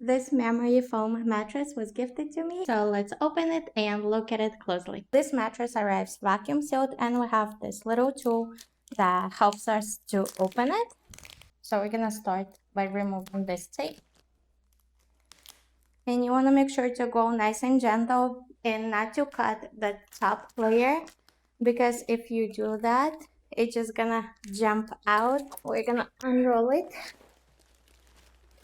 This memory foam mattress was gifted to me, so let's open it and look at it closely. This mattress arrives vacuum sealed, and we have this little tool that helps us to open it. So we're gonna start by removing this tape. And you wanna make sure to go nice and gentle and not to cut the top layer, because if you do that, it's just gonna jump out. We're gonna unroll it.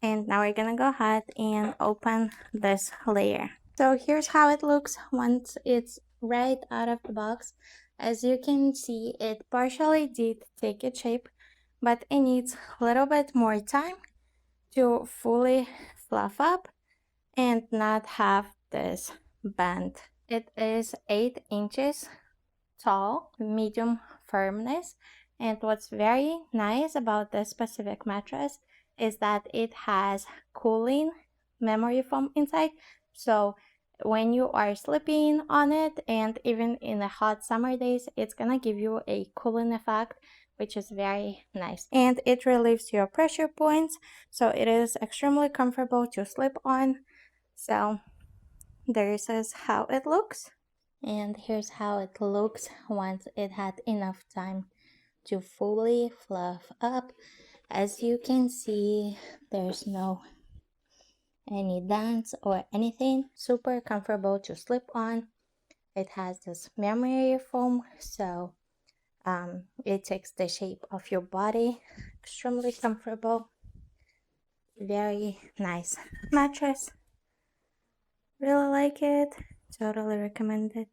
And now we're gonna go ahead and open this layer. So here's how it looks once it's right out of the box. As you can see, it partially did take its shape, but it needs a little bit more time to fully fluff up and not have this bend. It is 8 inches tall, medium firmness, and what's very nice about this specific mattress is that it has cooling memory foam inside. So when you are sleeping on it, and even in the hot summer days, it's gonna give you a cooling effect, which is very nice. And it relieves your pressure points, so it is extremely comfortable to sleep on. So this is how it looks. And here's how it looks once it had enough time to fully fluff up. As you can see, there's no any dents or anything. Super comfortable to sleep on. It has this memory foam, so it takes the shape of your body. Extremely comfortable. Very nice mattress. Really like it. Totally recommend it.